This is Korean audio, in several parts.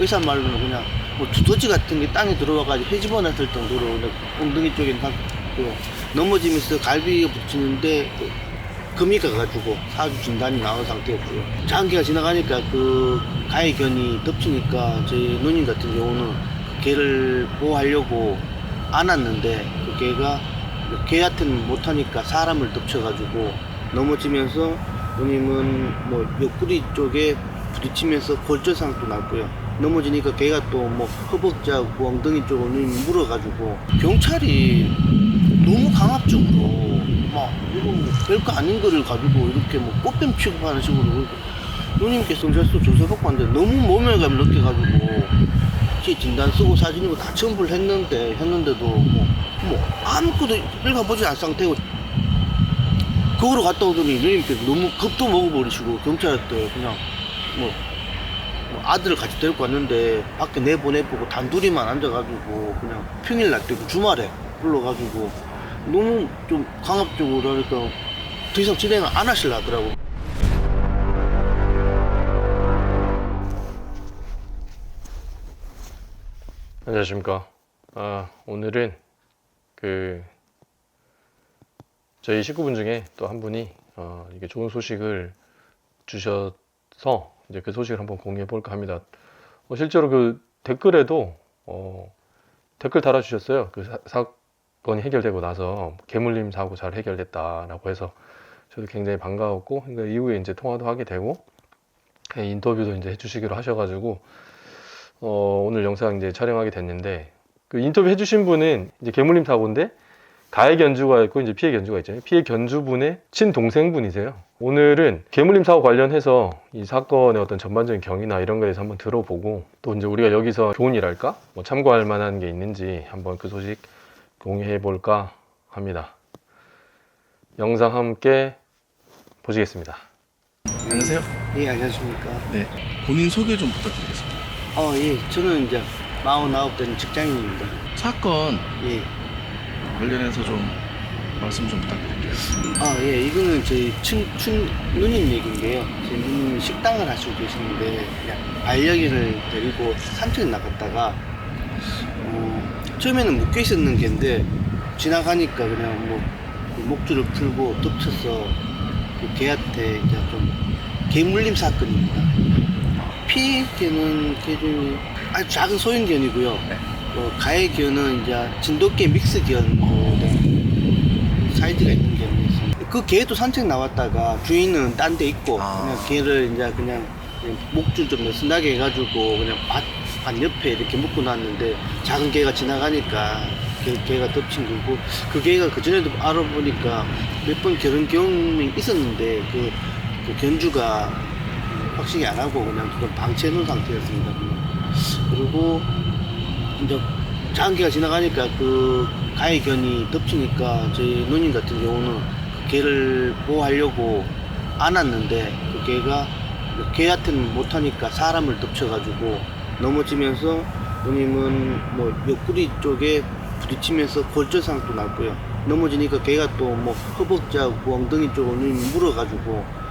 의사 말로는 그냥 뭐 두더지 같은 게 땅에 들어와가지고 헤집어놨을 정도로 엉덩이 쪽에 넘어지면서 갈비가 붙이는데 금이 가가지고 사주 진단이 나온 상태였고요. 장기가 지나가니까 그 가해 견이 덮치니까 저희 누님 같은 경우는 그 개를 보호하려고 안았는데 그 개가 개한테는 못하니까 사람을 덮쳐가지고 넘어지면서 누님은 뭐 옆구리 쪽에 부딪히면서 골절상도 났고요. 넘어지니까 개가 또 뭐 허벅지하고 엉덩이 쪽을 누님 물어가지고 경찰이 너무 강압적으로 막 이거 뭐 별거 아닌 거를 가지고 이렇게 뭐 꽃뱀 취급하는 식으로 누님께서 경찰서 조사받고 왔는데 너무 모멸감을 느껴가지고 키 진단 쓰고 사진이고 다 첨부를 했는데도 뭐 아무것도 읽어보지 않은 상태고 거기로 갔다 오더니 누님께서 너무 겁도 먹어버리시고 경찰한테 그냥 뭐 아들을 같이 데리고 왔는데 밖에 내보내보고 단둘이만 앉아가지고 그냥 평일날 때고 주말에 불러가지고 너무 좀 강압적으로 하니까 더 이상 진행을 안 하시려 하더라고. 안녕하십니까. 오늘은 저희 식구분 중에 또 한 분이 이게 좋은 소식을 주셔서 이제 그 소식을 한번 공유해 볼까 합니다. 실제로 그 댓글에도 댓글 달아주셨어요. 그 사건이 해결되고 나서 개물림 사고 잘 해결됐다라고 해서 저도 굉장히 반가웠고, 그러니까 이후에 이제 통화도 하게 되고 인터뷰도 이제 해주시기로 하셔가지고 오늘 영상 이제 촬영하게 됐는데, 그 인터뷰 해주신 분은 이제 개물림 사고인데 가해 견주가 있고 이제 피해 견주가 있잖아요. 피해 견주분의 친동생분이세요. 오늘은 개물림 사고 관련해서 이 사건의 어떤 전반적인 경위나 이런 거에 대해서 한번 들어보고, 또 이제 우리가 여기서 좋은 일 할까? 뭐 참고할 만한 게 있는지 한번 그 소식 공유해 볼까 합니다. 영상 함께 보시겠습니다. 안녕하세요. 예, 안녕하십니까. 네, 본인 소개 좀 부탁드리겠습니다. 예, 저는 이제 49 되는 직장인입니다. 사건 예. 관련해서 좀 말씀 좀 부탁드릴게요. 예, 이거는 저희 누님 얘기인데요. 저희 누님이 식당을 하시고 계시는데, 그냥 반려견을 데리고 산책을 나갔다가, 처음에는 묶여 있었는 개인데, 지나가니까 그냥 뭐, 그 목줄을 풀고 덮쳐서 그 개한테 이제 좀, 개물림 사건입니다. 피해 개는 개 중에 아주 작은 소형견이고요. 네. 가해 견은 이제 진돗개 믹스 견 사이즈가 있는 견이 있습니다. 그 개도 산책 나왔다가 주인은 딴 데 있고 그냥 개를 이제 그냥 목줄 좀 느슨하게 해가지고 그냥 밭 옆에 이렇게 묶어 놨는데 작은 개가 지나가니까 개가 덮친 거고, 그 개가 그 전에도 알아보니까 몇 번 결혼 경험이 있었는데 그 견주가 확실히 안 하고 그냥 좀 방치해 놓은 상태였습니다. 그리고 이제 장기가 지나가니까 그 가해 견이 덮치니까 저희 누님 같은 경우는 그 개를 보호하려고 안았는데 그 개가 개한테는 못하니까 사람을 덮쳐가지고 넘어지면서 누님은 뭐 옆구리 쪽에 부딪히면서 골절상도 났고요. 넘어지니까 개가 또 뭐 허벅지하고 엉덩이 쪽을 누님 물어가지고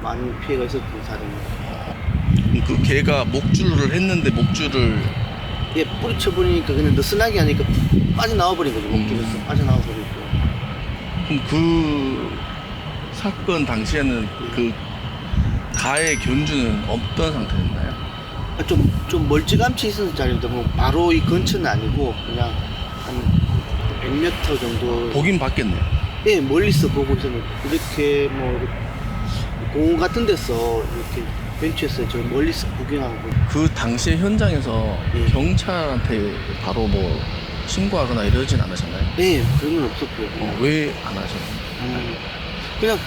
많은 피해가 있었던 사례입니다. 그 개가 목줄을 했는데 목줄을 예, 뿌리쳐버리니까 그냥 느슨하게 하니까 빠져나와버린 거죠. 목줄에서 빠져나와버리고. 그럼 그 사건 당시에는 그 가해 견주는 어떤 상태였나요? 좀 멀찌감치 있었는 자리인데 뭐 바로 이 근처는 아니고 그냥 한 100m 정도. 보긴 봤겠네요. 예, 멀리서 보고 있었는데 이렇게 뭐 공원 같은 데서 이렇게 벤치에서 저 멀리서 구경하고. 그 당시에 현장에서 예. 경찰한테 바로 뭐 신고하거나 이러진 않으셨나요? 예, 그런 건 없었고요. 왜 안 하셨나요? 그냥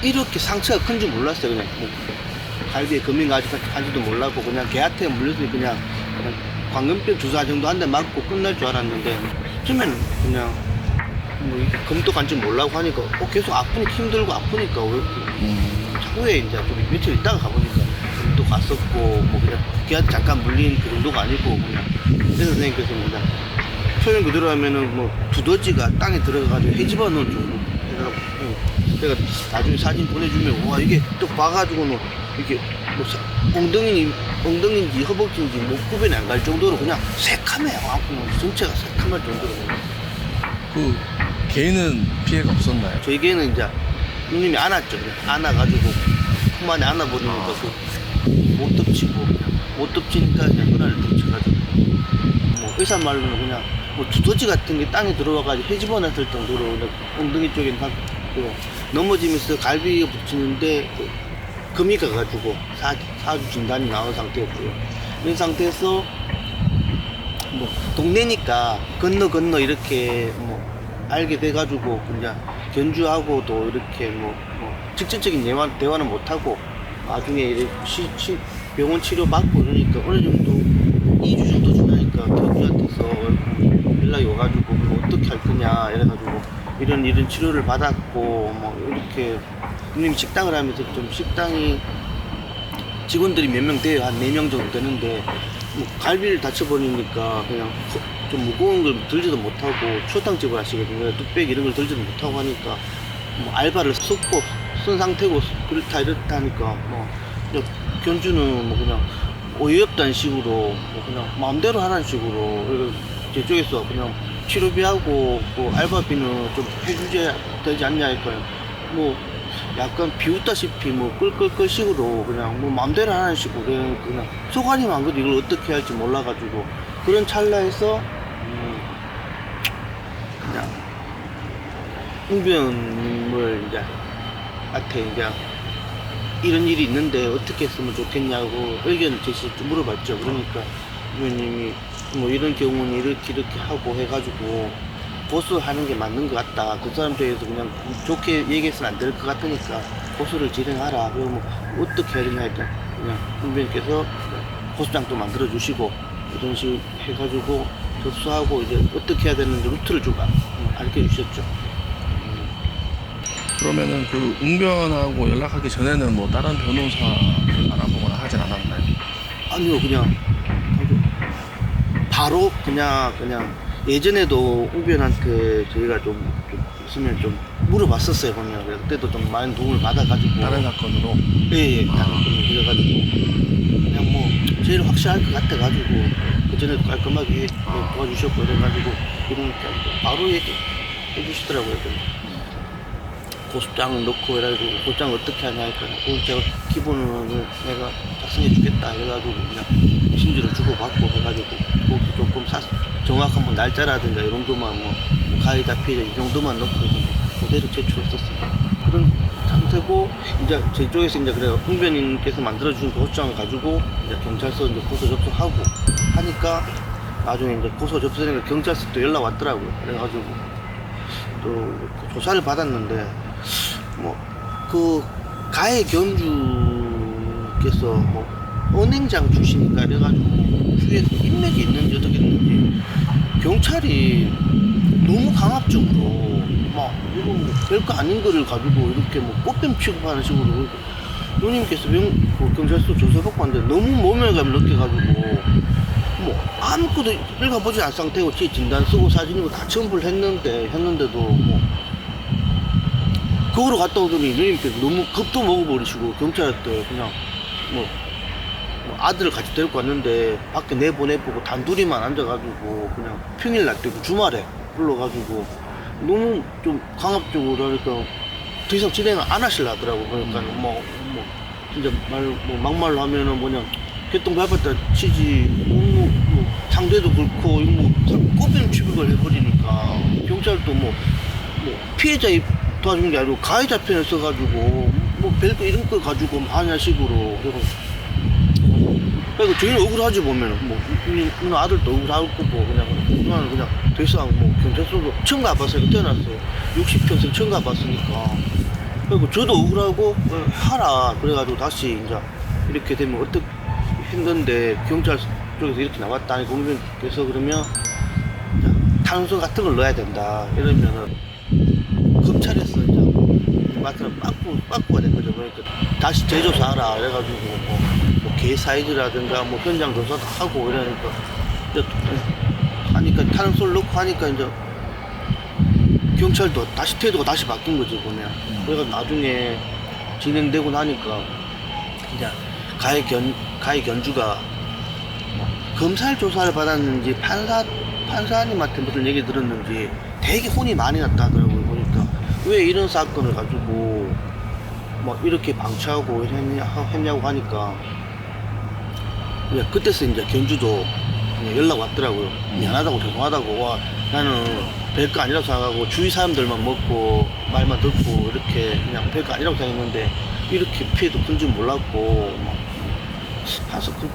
이렇게 상처가 큰 줄 몰랐어요. 그냥 뭐 갈비에 금이 가지도 몰랐고 그냥 개한테 물렸으니 그냥 광견병 주사 정도 한 대 맞고 끝날 줄 알았는데, 처음에는 그냥 뭐 금도 간 줄 몰라고 하니까 계속 아프니까, 힘들고 아프니까 차후에 이제 좀 며칠 있다가 가보니까 금도 갔었고 뭐 그냥 개한테 잠깐 물린 그 정도가 아니고 그냥. 그래서 선생님께서 그냥 표현 그대로 하면은 뭐 두더지가 땅에 들어가가지고 헤집어 놓은 정도 해가지고, 내가 나중에 사진 보내주면 와 이게 또 봐가지고는 이렇게 엉덩이인지 허벅지인지 뭐 구분이 안 갈 정도로 그냥 새카매요. 전체가 새카말 정도로. 그 개는 피해가 없었나요? 저희 개는 이제 누님이 안았죠. 그냥 안아가지고 품 안에 안아버리니까 못 덮치고 못 덮치니까 그냥 그날 덮쳐가지고 뭐 의사 말로는 그냥 뭐 두더지 같은 게 땅에 들어와가지고 헤집어놨을 정도로 엉덩이 쪽에 넘어지면서 갈비가 붙이는데 금이 가가지고 사주 진단이 나온 상태였고요. 이런 상태에서 뭐 동네니까 건너 이렇게 뭐 알게 돼가지고 그냥 견주하고도 이렇게 뭐 직접적인 대화는 못하고 나중에 이렇게 병원 치료 받고 이러니까 어느 정도 2주 정도 지나니까 견주한테서 연락이 와가지고 뭐 어떻게 할 거냐 이래가지고 이런 치료를 받았고 뭐 이렇게 누님이 식당을 하면서 좀 식당이 직원들이 몇 명 돼요. 한 4명 정도 되는데 뭐 갈비를 다쳐버리니까 그냥 좀 무거운 걸 들지도 못하고 초탕집을 하시거든요. 뚝배기 이런 걸 들지도 못하고 하니까 뭐 알바를 쏟고 쓴 상태고 그렇다 이렇다 하니까 뭐 견주는 뭐 그냥 어이없다는 식으로 뭐 그냥 마음대로 하라는 식으로 제 쪽에서 그냥 치료비하고 뭐 알바비는 좀 해주셔야 되지 않냐 할까요? 뭐 약간 비웃다시피 뭐 끌끌끌 식으로 그냥 뭐 마음대로 하라는 식으로 그냥 속아니면 안 그래도 이걸 어떻게 할지 몰라가지고 그런 찰나에서 그냥 웅변을 이제 한테 이제 이런 일이 있는데 어떻게 했으면 좋겠냐고 의견을 제시 물어봤죠. 그러니까 웅변님이 뭐 이런 경우는 이렇게 하고 해가지고 고소하는 게 맞는 것 같다. 그 사람 쪽에서 그냥 좋게 얘기해서는 안 될 것 같으니까 고소를 진행하라. 그리고 뭐 어떻게 해야 되냐 했더니 그냥 웅변님께서 고소장도 만들어 주시고 이런 식으로 해가지고 접수하고 이제 어떻게 해야 되는지 루트를 좀 알려 주셨죠. 그러면은 그 웅변하고 연락하기 전에는 뭐 다른 변호사를 알아보거나 하진 않았나요? 아니요, 그냥 바로 그냥 예전에도 웅변한테 저희가 좀 있으면 좀 물어봤었어요. 보면 그때도 좀 많은 도움을 받아가지고 다른 사건으로? 예, 그래가지고 그냥 뭐 제일 확실할 것 같아가지고 그 전에도 깔끔하게 도와주셨고 이래가지고 이러니까 바로 얘기해 주시더라고요. 고소장을 넣고 해가지고 고소장을 어떻게 하냐 하니까 제가 기본은 내가 작성해 주겠다 해가지고 그냥 신주를 주고받고 해가지고 거기서 조금 정확한 뭐 날짜라든가 이런 것만 뭐 가해자 피해자 이 정도만 넣고 그대로 제출했었어요. 그런 상태고 이제 제 쪽에서 이제 그래요. 웅변님께서 만들어준 고소장을 가지고 이제 경찰서 이제 고소 접수하고 하니까 나중에 이제 고소 접수되니까 경찰서 또 연락 왔더라고요. 그래가지고 또 조사를 받았는데 뭐 그 가해 견주께서 뭐 은행장 출신인가 이래가지고 주위에서 인맥이 있는지 어떻게 했는지 경찰이 너무 강압적으로 막 이거 뭐 별거 아닌 거를 가지고 이렇게 뭐 꽃뱀 취급하는 식으로 누님께서 경찰서 조사받고 왔는데 너무 모멸감을 느껴가지고 뭐 아무것도 읽어보지 않은 상태고 제 진단 쓰고 사진이고 다 첨부를 했는데도 뭐 그거로 갔다 오더니 누님께서 너무 겁도 먹어버리시고 경찰한테 그냥 뭐 아들을 같이 데리고 왔는데 밖에 내보내보고 단둘이만 앉아가지고 그냥 평일 날 때고 주말에 불러가지고 너무 좀 강압적으로 하니까 더 이상 진행을 안 하시려 하더라고. 그러니까 뭐 진짜 막말로 하면은 뭐냐 개똥 밟았다 치지 뭐 상대도 그렇고 뭐 꼬비는 취급을 해버리니까 경찰도 뭐 피해자 도와주는 게 아니고 가해자 편을 써가지고 뭐 별거 이런 거 가지고 하냐 식으로 그리고 저희는 억울하지 보면은 뭐 누나 아들도 억울할 거고 그냥 누나는 그냥 더 이상 뭐 경찰서도 처음 가봤어요. 태어났어요. 60평생 처음 가봤으니까 그리고 저도 억울하고 하라 그래가지고 다시 이제 이렇게 되면 어떻게 했는데 경찰 쪽에서 이렇게 나왔다니 공무원께서 그러면 탄소 같은 걸 넣어야 된다 이러면은 검찰에서 이제 맡으면 빠꾸가 된 거죠. 그러니까 다시 재조사하라 그래가지고 뭐 개 사이즈라든가 뭐 현장 조사도 하고 이러니까 이제 하니까 탄소를 넣고 하니까 이제 경찰도 다시 태도가 다시 바뀐 거지 보면. 그래서 나중에 진행되고 나니까 이제 가해 견주가 뭐 검찰 조사를 받았는지 판사님한테 무슨 얘기 들었는지 되게 혼이 많이 났다 하더라고요. 보니까 왜 이런 사건을 가지고 뭐 이렇게 방치하고 했냐고 하니까 그때서 이제 견주도 연락 왔더라고요. 미안하다고 죄송하다고 와 나는 별거 아니라고 생각하고 주위 사람들만 먹고 말만 듣고 이렇게 그냥 별거 아니라고 생각했는데 이렇게 피해도 큰 줄 몰랐고 막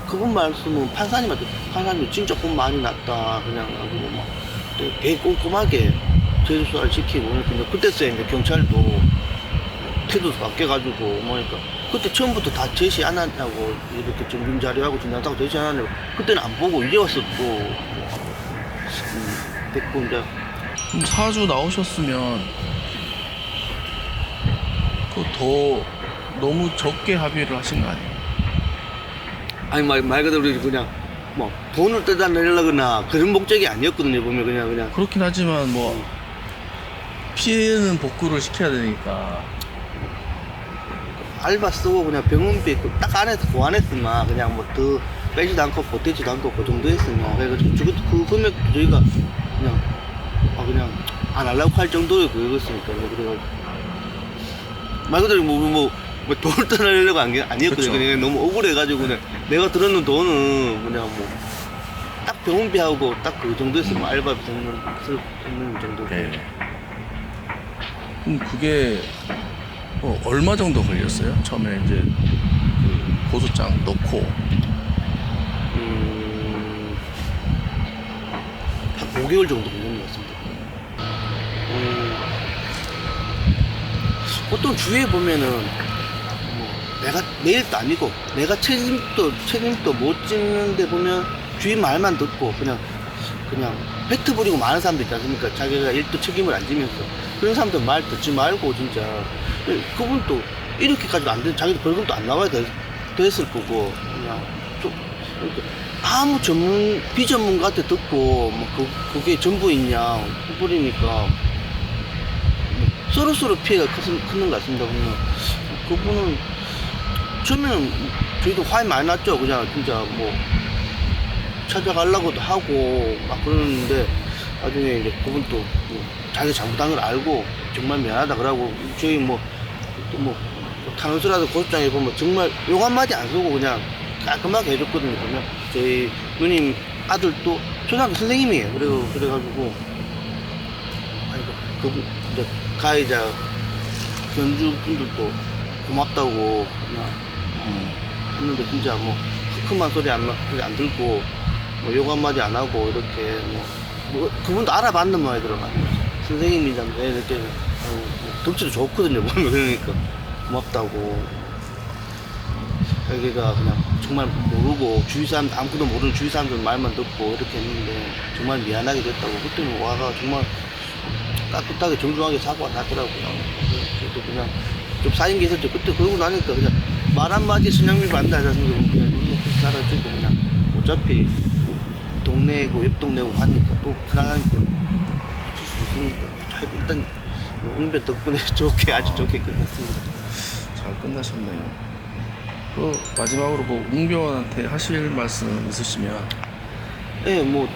그분 말씀은 판사님이 진짜 혼 많이 났다 그냥 하고 막 되게 꼼꼼하게 제수사를 지키고 근데 그때서 이제 경찰도 태도도 바뀌어가지고 뭐니까 그때 처음부터 다 제시 안 하냐고 이렇게 증빙 자료하고 진단하고 제시 안 하냐고 그때는 안 보고 이제 와서 또 됐고 이제 그럼 사주 나오셨으면 그 더 너무 적게 합의를 하신 거 아니에요? 아니 말 그대로 그냥 뭐 돈을 떼다 내려거나 그런 목적이 아니었거든요. 보면 그냥 그렇긴 하지만 뭐 피해는 복구를 시켜야 되니까 알바 쓰고 그냥 병원비 딱 안에서 보완했으면 그냥 뭐 더 빼지도 않고 보태지도 않고 그 정도 했으면 그래가지고 그 금액 저희가 그냥 안 하려고 할 정도의 그거였으니까 그래가지고 말 그대로 뭐 돈을 떠나려고 한 게 아니었거든요. 그쵸. 그냥 너무 억울해가지고 그냥 내가 들었는 돈은 그냥 뭐 딱 병원비하고 딱 그 정도 했으면 알바비 쓰는 정도. 네. 그럼 그게 얼마 정도 걸렸어요? 처음에 이제 그 고소장 넣고 한 5개월 정도 걸린 것 같습니다. 보통 주위에 보면은 뭐 내가 내일도 아니고 내가 책임도 못 지는데 보면 주위 말만 듣고 그냥 팩트 부리고 많은 사람들 있지 않습니까? 자기가 일도 책임을 안 지면서 그런 사람들 말 듣지 말고 진짜 그분도 이렇게까지 안 돼. 자기도 벌금도 안 나와야 됐을 거고 그냥 좀 이렇게 아무 비전문가한테 듣고 뭐 그게 전부 있냐 해버리니까 서로 피해가 크는 것 같습니다. 보면 그분은 처음에는 저희도 화이 많이 났죠. 그냥 진짜 뭐 찾아가려고도 하고 막 그러는데 나중에 이제 그분도 뭐 자기 잘못한 걸 알고 정말 미안하다 그러고 저희 탄원서라도 고소장에 보면 정말 욕 한마디 안 쓰고 그냥 깔끔하게 해줬거든요. 보면 저희 누님 아들도 초등학교 선생님이에요. 그래가지고 아이고 그분 이제 가해자 견주 분들도 고맙다고 그냥 했는데 진짜 뭐 큰 소리 안 들고 뭐 욕 한마디 안 하고 이렇게 뭐 그분도 알아봤는 말이 들어가요. 선생님이잖아요. 이렇게 덕질도 좋거든요. 보면 그러니까 고맙다고 자기가 그냥 정말 모르고 주위 사람 아무것도 모르는 주위 사람들 말만 듣고 이렇게 했는데 정말 미안하게 됐다고 그때는 와가 정말 깍듯하게 정중하게 사과가 나더라고요. 그래도 그냥 좀 쌓인 게 있었죠. 그때 그러고 나니까 그냥 말 한마디 신앙미 반다 하지 않습니까? 그냥 눈높이 살아주고 그냥 어차피 동네고 옆 동네고 하니까 또 그러니까 어쩔 수 있으니까 일단 응배 덕분에 아주 좋게 끝났습니다. 잘 끝나셨네요. 그 마지막으로 뭐 웅변한테 하실 말씀 있으시면 네, 뭐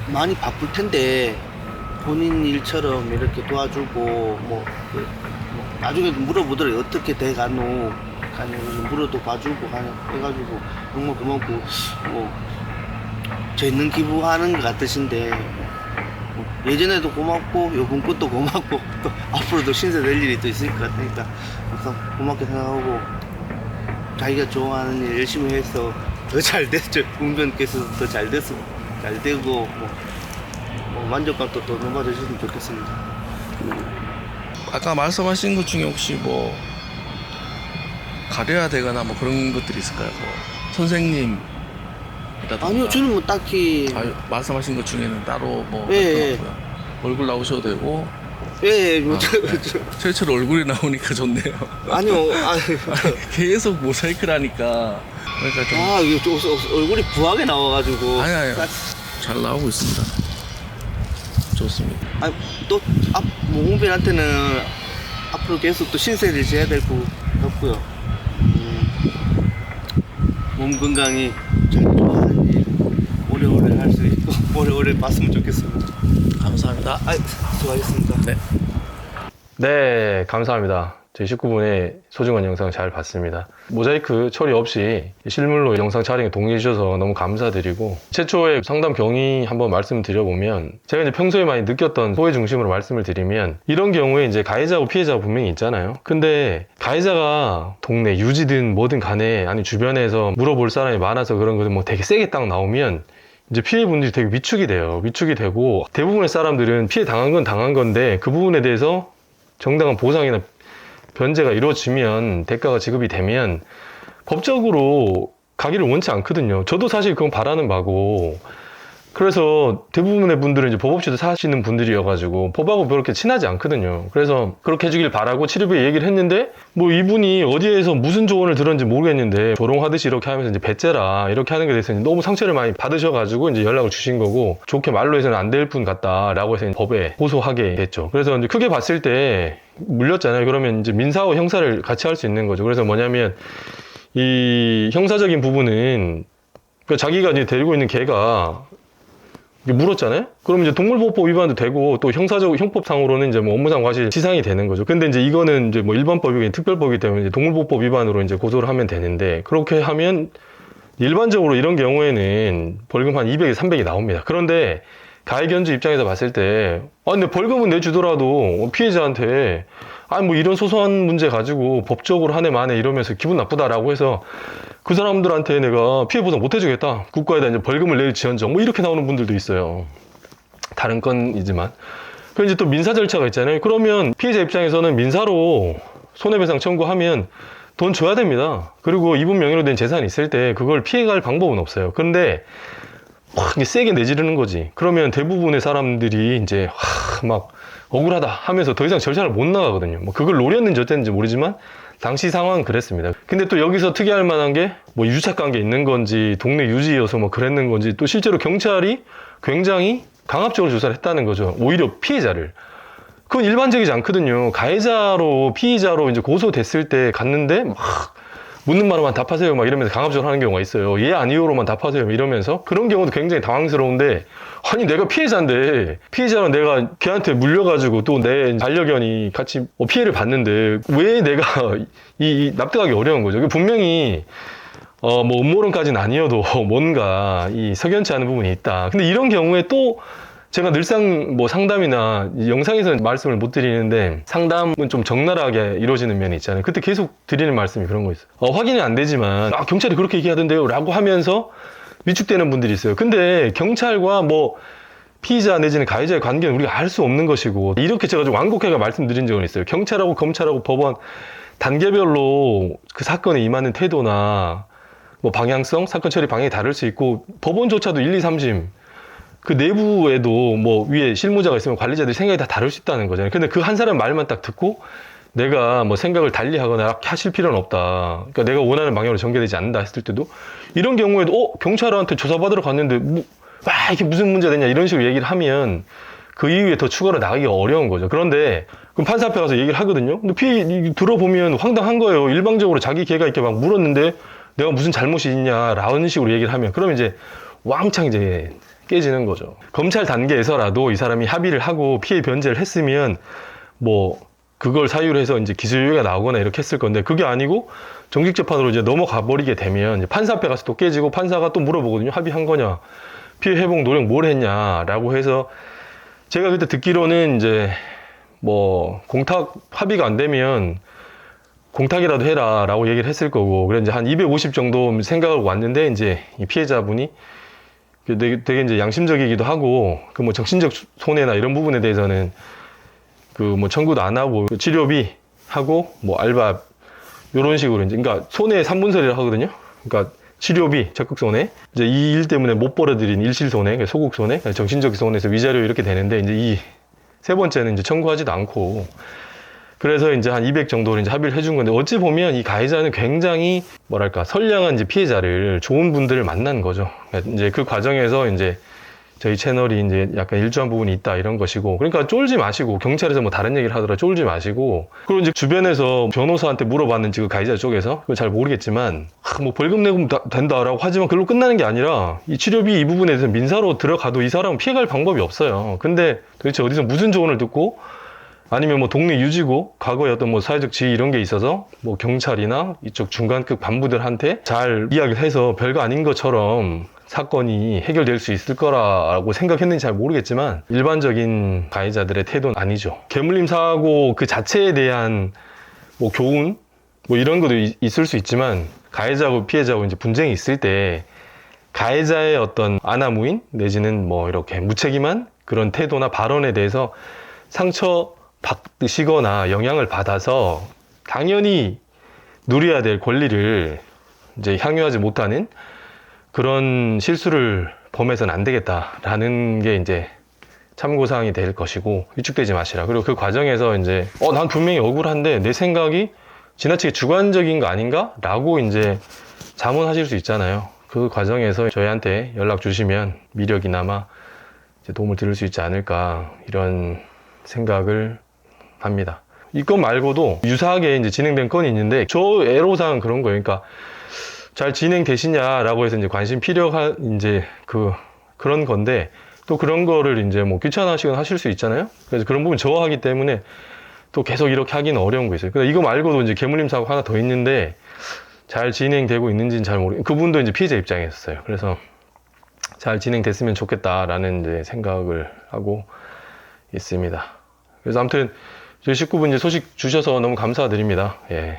많이 바쁠 텐데 본인 일처럼 이렇게 도와주고 나중에 물어보더라고요. 어떻게 돼가노? 물어도 봐주고 해가지고 정말 고맙고 재능 기부하는 것 같으신데 예전에도 고맙고 요번 것도 고맙고 또 앞으로도 신세 낼 일이 또 있을 것 같으니까 항상 고맙게 생각하고 자기가 좋아하는 일 열심히 해서 더 잘 됐죠. 웅변께서도 더 잘 되고 만족감도 더 넘어주셨으면 좋겠습니다. 아까 말씀하신 것 중에 혹시 뭐 가려야 되거나 뭐 그런 것들이 있을까요? 뭐 선생님 아니요, 저는 뭐 딱히 말씀하신 것 중에는 따로 뭐 예. 얼굴 나오셔도 되고 최초로 얼굴이 나오니까 좋네요. 아니요, 계속 모자이크라니까 그러니까 좀 이게 얼굴이 부하게 나와가지고 아니 잘 나오고 있습니다. 좋습니다. 또 웅변한테는 앞으로 계속 또 신세를 져야 될 것 같고요. 몸 건강히 잘 좋아하는지 오래오래 할 수 있고 오래오래 봤으면 좋겠습니다. 감사합니다. 수고하셨습니다. 네. 네, 감사합니다. 저희 식구분의 소중한 영상 잘 봤습니다. 모자이크 처리 없이 실물로 영상 촬영에 동의해 주셔서 너무 감사드리고, 최초의 상담 경위 한번 말씀드려보면, 제가 이제 평소에 많이 느꼈던 소외 중심으로 말씀을 드리면, 이런 경우에 이제 가해자하고 피해자가 분명히 있잖아요. 근데 가해자가 동네 유지든 뭐든 간에, 아니 주변에서 물어볼 사람이 많아서 그런 거든 뭐 되게 세게 딱 나오면 이제 피해분들이 되게 위축이 돼요. 위축이 되고, 대부분의 사람들은 피해 당한 건 당한 건데 그 부분에 대해서 정당한 보상이나 변제가 이루어지면, 대가가 지급이 되면 법적으로 가기를 원치 않거든요. 저도 사실 그건 바라는 바고, 그래서 대부분의 분들은 이제 법 없이도 사시는 분들이어가지고 법하고 그렇게 친하지 않거든요. 그래서 그렇게 해주길 바라고 치료비에 얘기를 했는데, 뭐 이분이 어디에서 무슨 조언을 들었는지 모르겠는데 조롱하듯이 이렇게 하면서 이제 배째라 이렇게 하는 게 돼서 너무 상처를 많이 받으셔가지고 이제 연락을 주신 거고, 좋게 말로 해서는 안 될 분 같다라고 해서 법에 고소하게 됐죠. 그래서 이제 크게 봤을 때 물렸잖아요. 그러면 이제 민사와 형사를 같이 할 수 있는 거죠. 그래서 뭐냐면, 이 형사적인 부분은 그러니까 자기가 이제 데리고 있는 개가 물었잖아요? 그럼 이제 동물보호법 위반도 되고, 또 형사적, 형법상으로는 이제 뭐 업무상 과실 치상이 되는 거죠. 근데 이제 이거는 이제 뭐 일반법이고 특별법이기 때문에 이제 동물보호법 위반으로 이제 고소를 하면 되는데, 그렇게 하면 일반적으로 이런 경우에는 벌금 한 200에서 300이 나옵니다. 그런데 가해견주 입장에서 봤을 때, 근데 벌금은 내주더라도 피해자한테, 뭐 이런 소소한 문제 가지고 법적으로 한 해 만에 이러면서 기분 나쁘다라고 해서 그 사람들한테 내가 피해 보상 못 해주겠다, 국가에다 이제 벌금을 낼지언정, 뭐 이렇게 나오는 분들도 있어요. 다른 건이지만. 그 이제 또 민사 절차가 있잖아요. 그러면 피해자 입장에서는 민사로 손해배상 청구하면 돈 줘야 됩니다. 그리고 이분 명의로 된 재산이 있을 때 그걸 피해갈 방법은 없어요. 그런데 확 세게 내지르는 거지. 그러면 대부분의 사람들이 이제 막 억울하다 하면서 더 이상 절차를 못 나가거든요. 뭐 그걸 노렸는지 어땠는지 모르지만 당시 상황은 그랬습니다. 근데 또 여기서 특이할 만한 게 뭐 유착 관계 있는 건지 동네 유지여서 뭐 그랬는 건지, 또 실제로 경찰이 굉장히 강압적으로 조사를 했다는 거죠. 오히려 피해자를. 그건 일반적이지 않거든요. 가해자로 피의자로 이제 고소됐을 때 갔는데 막 묻는 말로만 답하세요 막 이러면서 강압적으로 하는 경우가 있어요. 예 아니요로만 답하세요 이러면서. 그런 경우도 굉장히 당황스러운데, 아니 내가 피해자인데, 피해자는 내가 걔한테 물려가지고 또 내 반려견이 같이 피해를 봤는데 왜 내가 이 납득하기 어려운 거죠. 분명히 뭐 음모론까지는 아니어도 뭔가 이 석연치 않은 부분이 있다. 근데 이런 경우에 또 제가 늘상 뭐 상담이나 영상에서는 말씀을 못 드리는데, 상담은 좀 적나라하게 이루어지는 면이 있잖아요. 그때 계속 드리는 말씀이 그런 거 있어요. 확인이 안 되지만 경찰이 그렇게 얘기하던데요 라고 하면서 위축되는 분들이 있어요. 근데 경찰과 뭐 피의자 내지는 가해자의 관계는 우리가 알 수 없는 것이고, 이렇게 제가 좀 완곡하게 말씀드린 적은 있어요. 경찰하고 검찰하고 법원 단계별로 그 사건에 임하는 태도나 뭐 방향성, 사건 처리 방향이 다를 수 있고, 법원조차도 1, 2, 3심 그 내부에도 뭐 위에 실무자가 있으면 관리자들이 생각이 다 다를 수 있다는 거잖아요. 근데 그 한 사람 말만 딱 듣고 내가 뭐 생각을 달리 하거나 하실 필요는 없다, 그러니까 내가 원하는 방향으로 전개되지 않는다 했을 때도, 이런 경우에도 경찰한테 조사받으러 갔는데 뭐 이게 무슨 문제가 되냐 이런 식으로 얘기를 하면 그 이후에 더 추가로 나가기가 어려운 거죠. 그런데 그럼 판사 앞에 가서 얘기를 하거든요. 근데 들어보면 황당한 거예요. 일방적으로 자기 개가 이렇게 막 물었는데 내가 무슨 잘못이 있냐라는 식으로 얘기를 하면, 그러면 이제 왕창 이제 깨지는 거죠. 검찰 단계에서라도 이 사람이 합의를 하고 피해 변제를 했으면 뭐 그걸 사유로 해서 이제 기소유예가 나오거나 이렇게 했을 건데, 그게 아니고 정식 재판으로 이제 넘어가 버리게 되면 이제 판사 앞에 가서 또 깨지고, 판사가 또 물어보거든요. 합의한 거냐, 피해 회복 노력 뭘 했냐라고 해서, 제가 그때 듣기로는 이제 뭐 공탁 합의가 안 되면 공탁이라도 해라 라고 얘기를 했을 거고, 그래 이제 한 250 정도 생각하고 왔는데, 이제 이 피해자분이 되게 이제 양심적이기도 하고, 그 뭐 정신적 손해나 이런 부분에 대해서는 그 뭐 청구도 안 하고, 치료비 하고 뭐 알바 요런 식으로 이제, 그러니까 손해 3분설이라고 하거든요. 그러니까 치료비, 적극 손해, 이제 이 일 때문에 못 벌어들인 일실 손해, 소극 손해, 정신적 손해에서 위자료 이렇게 되는데, 이제 이 세 번째는 이제 청구하지도 않고, 그래서 이제 한 200 정도를 이제 합의를 해준 건데, 어찌 보면 이 가해자는 굉장히 뭐랄까 선량한 이제 피해자를, 좋은 분들을 만난 거죠. 이제 그 과정에서 이제 저희 채널이 이제 약간 일조한 부분이 있다 이런 것이고, 그러니까 쫄지 마시고, 경찰에서 뭐 다른 얘기를 하더라도 쫄지 마시고, 그리고 이제 주변에서 변호사한테 물어봤는지 그 가해자 쪽에서 그건 잘 모르겠지만, 뭐 벌금 내면 된다라고 하지만 그걸로 끝나는 게 아니라 이 치료비 이 부분에 대해서 민사로 들어가도 이 사람은 피해갈 방법이 없어요. 근데 도대체 어디서 무슨 조언을 듣고, 아니면 뭐 동네 유지고 과거에 어떤 뭐 사회적 지위 이런 게 있어서 뭐 경찰이나 이쪽 중간급 간부들한테 잘 이야기를 해서 별거 아닌 것처럼 사건이 해결될 수 있을 거라고 생각했는지 잘 모르겠지만, 일반적인 가해자들의 태도는 아니죠. 개물림 사고 그 자체에 대한 뭐 교훈 뭐 이런 것도 있을 수 있지만, 가해자하고 피해자하고 이제 분쟁이 있을 때 가해자의 어떤 아나무인 내지는 뭐 이렇게 무책임한 그런 태도나 발언에 대해서 상처 받으시거나 영향을 받아서 당연히 누려야 될 권리를 이제 향유하지 못하는 그런 실수를 범해서는 안 되겠다라는 게 이제 참고사항이 될 것이고, 위축되지 마시라. 그리고 그 과정에서 이제 난 분명히 억울한데 내 생각이 지나치게 주관적인 거 아닌가? 라고 이제 자문하실 수 있잖아요. 그 과정에서 저희한테 연락 주시면 미력이나마 이제 도움을 드릴 수 있지 않을까, 이런 생각을 합니다. 이 건 말고도 유사하게 이제 진행된 건이 있는데, 저 애로사항은 그런 거예요. 그러니까 잘 진행되시냐라고 해서 이제 관심 필요한 이제 그런 건데, 또 그런 거를 이제 뭐 귀찮아하시거나 하실 수 있잖아요. 그래서 그런 부분 저하기 때문에 또 계속 이렇게 하기는 어려운 거 있어요. 근데 이거 말고도 이제 개물림 사고 하나 더 있는데 잘 진행되고 있는지는 잘 모르겠어요. 그분도 이제 피해자 입장이었어요. 그래서 잘 진행됐으면 좋겠다라는 이제 생각을 하고 있습니다. 그래서 아무튼 저희 식구분 이제 소식 주셔서 너무 감사드립니다. 예.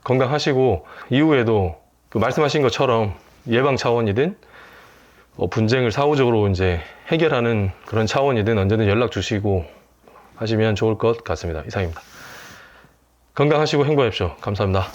건강하시고, 이후에도 그 말씀하신 것처럼 예방 차원이든 분쟁을 사후적으로 이제 해결하는 그런 차원이든 언제든 연락 주시고 하시면 좋을 것 같습니다. 이상입니다. 건강하시고 행복하십시오. 감사합니다.